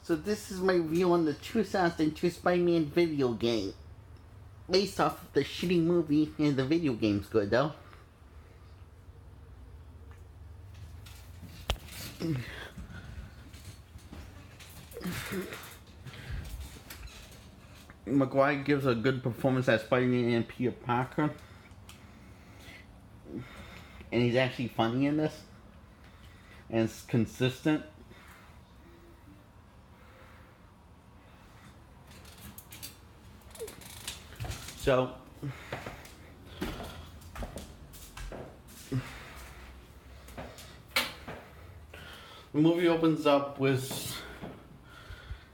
So this is my review on the 2002 Spider-Man video game. Based off of the shitty movie, and the video game's good though. Maguire gives a good performance as Spider-Man and Peter Parker. And he's actually funny in this. And it's consistent. So, the movie opens up with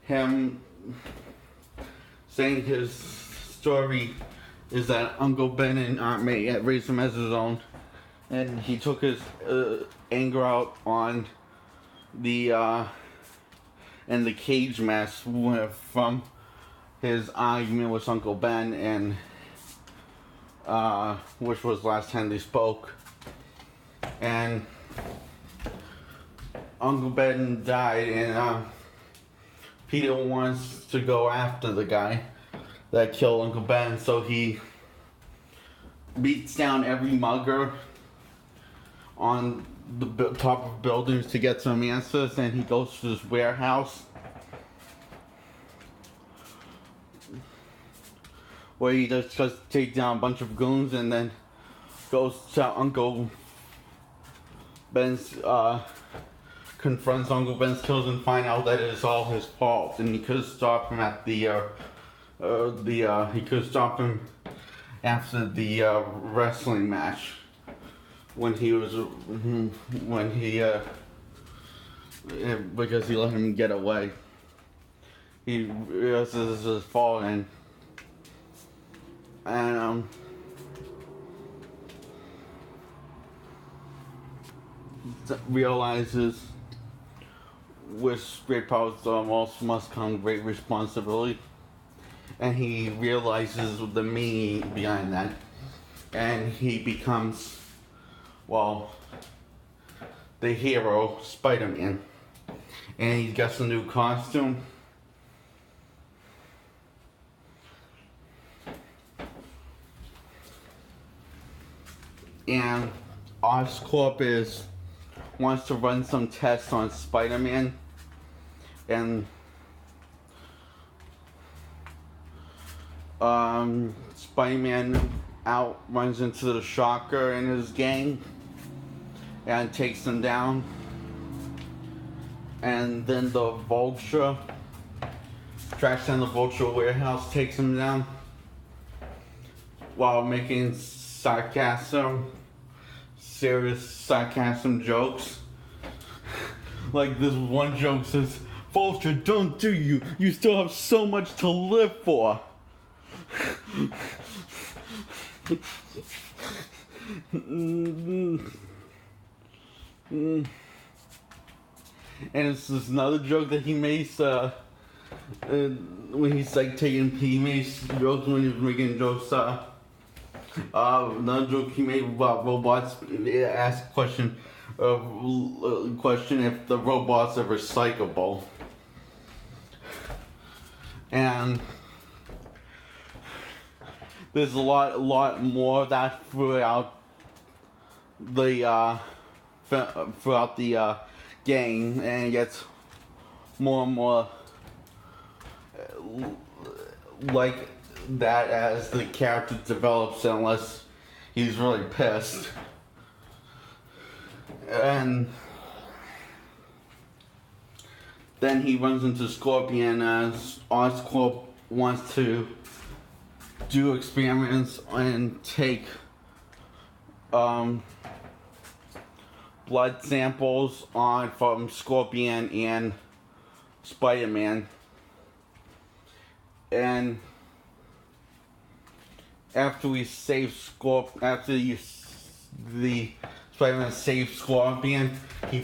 him saying his story is that Uncle Ben and Aunt May had raised him as his own, and he took his anger out on the and the cage mess from his argument with Uncle Ben, and which was last time they spoke, and Uncle Ben died, and Peter wants to go after the guy that killed Uncle Ben, so he beats down every mugger on the top of buildings to get some answers, and he goes to this warehouse where he just take down a bunch of goons, and then goes to Uncle Ben's, confronts Uncle Ben's kills and find out that it's all his fault, and he could stop him at he could stop him after the wrestling match when he because he let him get away. He realizes it's his fault, and realizes with great powers also must come great responsibility, and he realizes the meaning behind that, and he becomes, well, the hero, Spider-Man, and he gets a new costume. And Oscorp wants to run some tests on Spider-Man, and Spider-Man runs into the Shocker and his gang and takes them down, and then the Vulture tracks down the Vulture warehouse, takes him down while making serious sarcasm jokes. Like this one joke says, "Vulture, don't do you. You still have so much to live for." And it's just another joke that he makes when he's like he makes jokes when he's making jokes. Another joke he made about robots. Asked a question if the robots are recyclable, and there's a lot more of that throughout the game, and it gets more and more like that as the character develops, unless he's really pissed. And then he runs into Scorpion as Oscorp wants to do experiments and take blood samples from Scorpion and Spider-Man, and after the Spider-Man saves Scorpion, he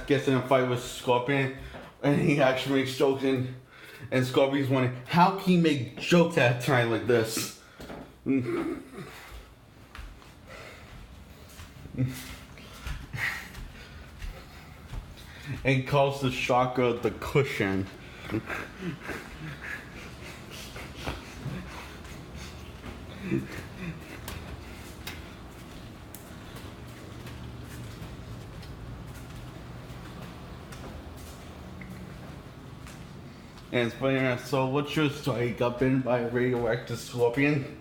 gets in a fight with Scorpion, and he actually makes jokes, and Scorpion's wondering, how can he make jokes at a time like this? And calls the Shocker the cushion, And it's funny, so what's your story? You got bitten by a radioactive scorpion?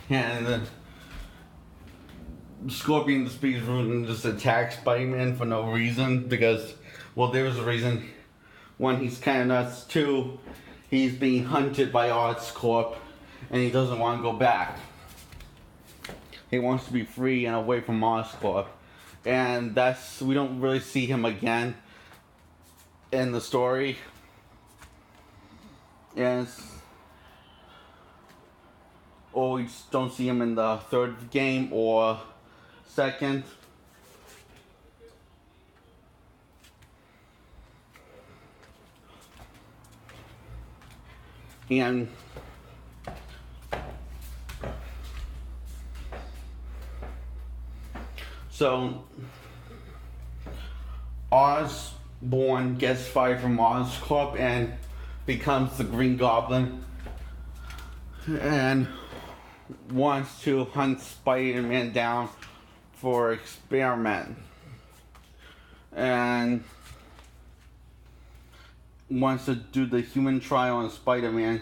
And the scorpion speaks rude and just attacks Spider-Man for no reason because, well, there was a reason. One, he's kind of nuts. Two, he's being hunted by Oscorp and he doesn't want to go back. He wants to be free and away from Oscorp. And we don't really see him again in the story. And or we just don't see him in the third game or second. And so Osborn gets fired from Oscorp and becomes the Green Goblin and wants to hunt Spider-Man down for experiment and wants to do the human trial on Spider-Man.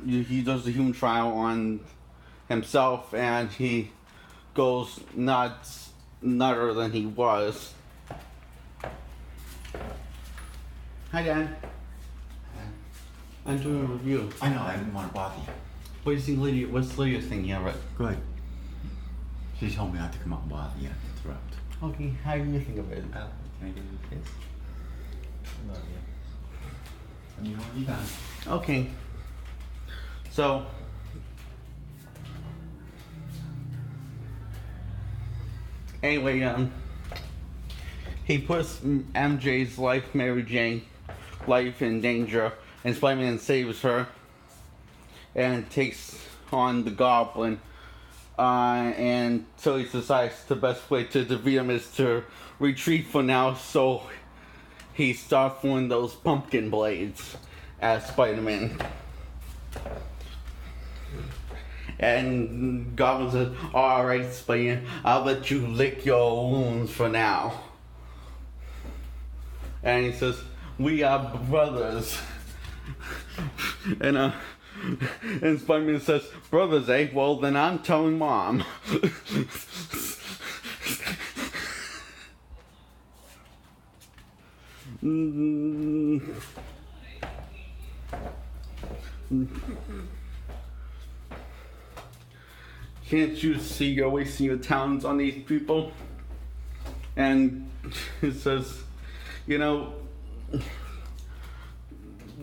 He does the human trial on himself and he goes nutter than he was. Hi, Dan. I'm doing a review. I know, I didn't want to bother you. What do you think, what's the latest thing you have read? Good. She told me not to come out and bother you and interrupt. Okay, how do you think of it? Can I give you a kiss? I love you. And you know what you got. Okay. So, anyway, he puts MJ's life, Mary Jane, life in danger, and Spider-Man saves her and takes on the Goblin. And so he decides the best way to defeat him is to retreat for now, so he starts throwing those pumpkin blades at Spider-Man. And Goblin says, "Alright, Spider-Man, I'll let you lick your wounds for now." And he says, "We are brothers." And Spider-Man says, "Brothers, eh? Well, then I'm telling Mom." Can't you see you're wasting your talents on these people? And it says, you know,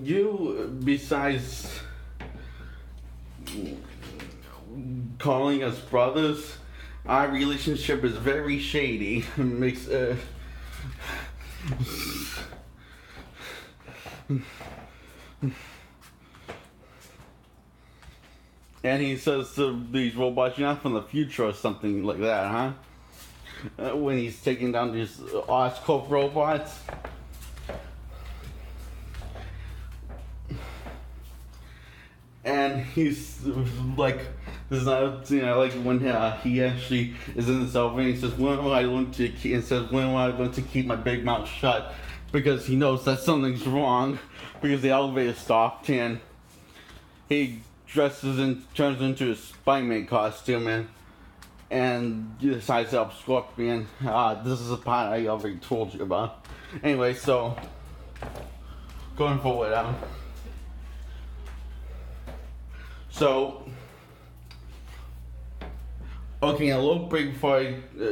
you, besides calling us brothers, our relationship is very shady. Makes and he says to these robots, "You're not from the future," or something like that, huh? When he's taking down these Oscorp robots. And he's like, this is not, you know, like when he actually is in the elevator, he says, when will I learn to keep my big mouth shut? Because he knows that something's wrong, because the elevator stopped, and he dresses and turns into a Spider-Man costume and decides to help Scorpion. This is a part I already told you about. Anyway, so going forward, okay, a little break before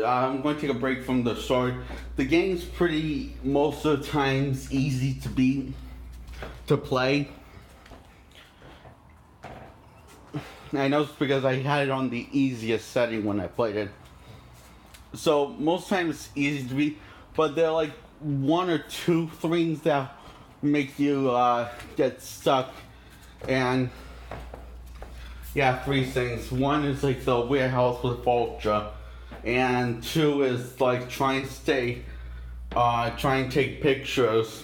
I'm going to take a break from the story. The game's pretty, most of the times, easy to beat, to play. I know it's because I had it on the easiest setting when I played it. So, most times it's easy to beat, but there are like one or two things that make you get stuck. And yeah, three things. One is like the warehouse with Vulture, and two is like trying to stay try and take pictures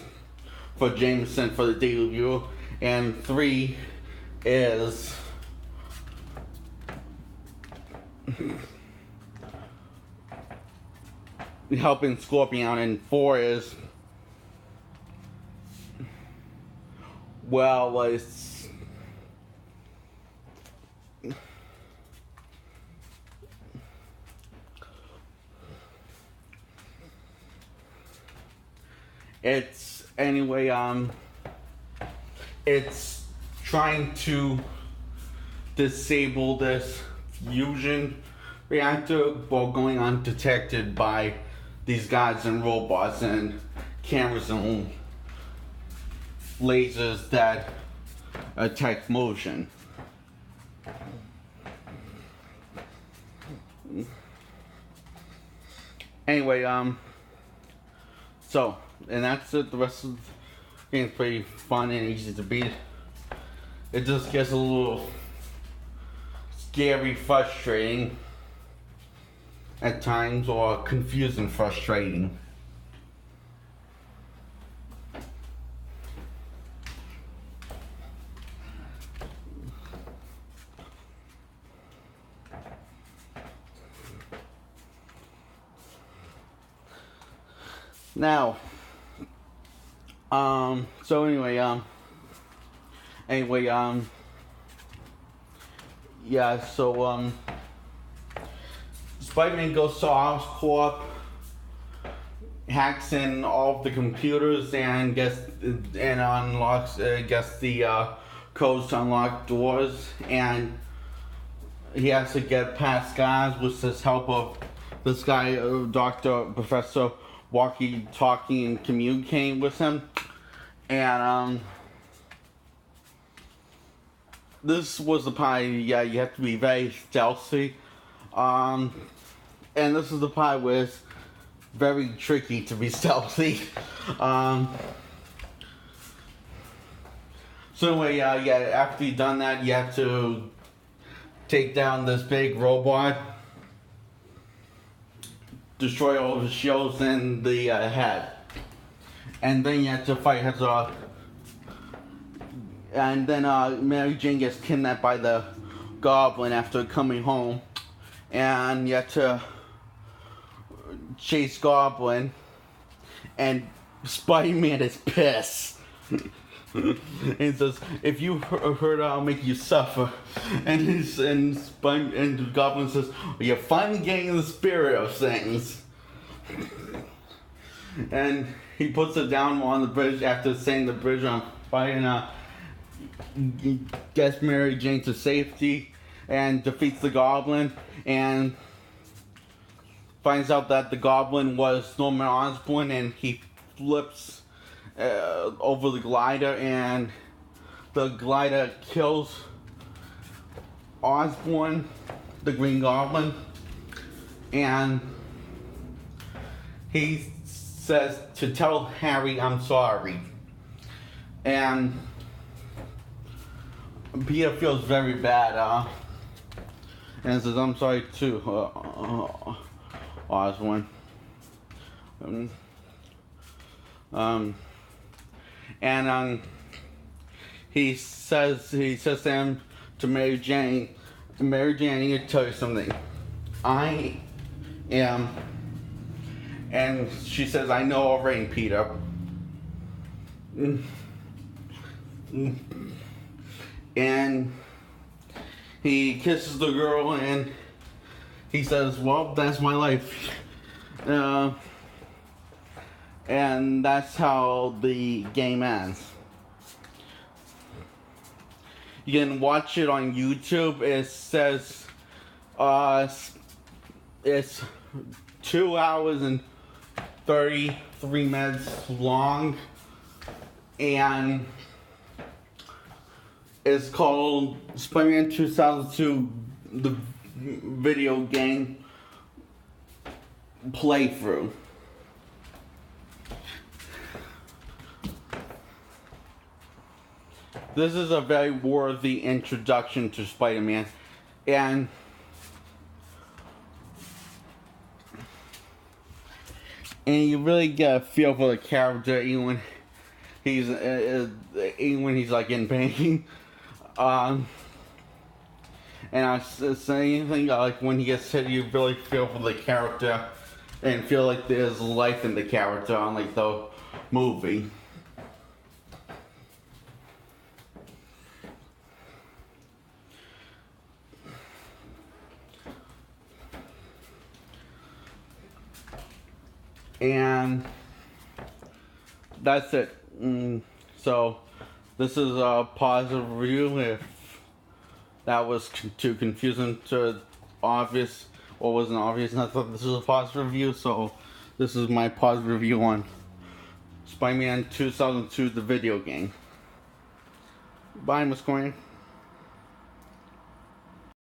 for Jameson for the Daily View, and 3 is helping Scorpion, and 4 is, well, it's anyway, it's trying to disable this fusion reactor while going undetected by these guys and robots and cameras and lasers that detect motion. Anyway, so, and that's it. The rest of the game's pretty fun and easy to beat. It just gets a little scary, frustrating at times, or confusing, frustrating. Now, so anyway, yeah, so, Spider-Man goes to Oscorp, hacks in all of the computers, and unlocks, gets the codes to unlock doors, and he has to get past guys with the help of this guy, Professor walkie-talkie and communicating with him. And this was the part, yeah, you have to be very stealthy. And this is the part where it's very tricky to be stealthy. So anyway, yeah, after you've done that, you have to take down this big robot, destroy all of the shields in the head, and then you have to fight Hazard. And then Mary Jane gets kidnapped by the Goblin after coming home, and you have to chase Goblin, and Spider-Man is pissed. He says, "If you hurt, I'll make you suffer." And the Goblin says, "You're finally getting the spirit of things." And he puts it down on the bridge after setting the bridge on fire, and he gets Mary Jane to safety and defeats the Goblin, and finds out that the Goblin was Norman Osborn, and he flips over the glider, and the glider kills Osborn, the Green Goblin, and he says to tell Harry, "I'm sorry." And Peter feels very bad, and says, "I'm sorry too, Osborn." He says to him, to Mary Jane, I need to tell you something. I am, and she says, "I know already, Peter." And he kisses the girl, and he says, "Well, that's my life." And that's how the game ends. You can watch it on YouTube. It says it's 2 hours and 33 minutes long, and it's called Spider-Man 2002, the video game playthrough. This is a very worthy introduction to Spider-Man, and you really get a feel for the character even when he's like in pain. And I say anything like when he gets hit, you really feel for the character and feel like there's life in the character, unlike the movie. And that's it. So this is a positive review. If that was too confusing to obvious or wasn't obvious, I thought this was a positive review. So this is my positive review on Spider-Man 2002, the video game. Bye, Miss Corning.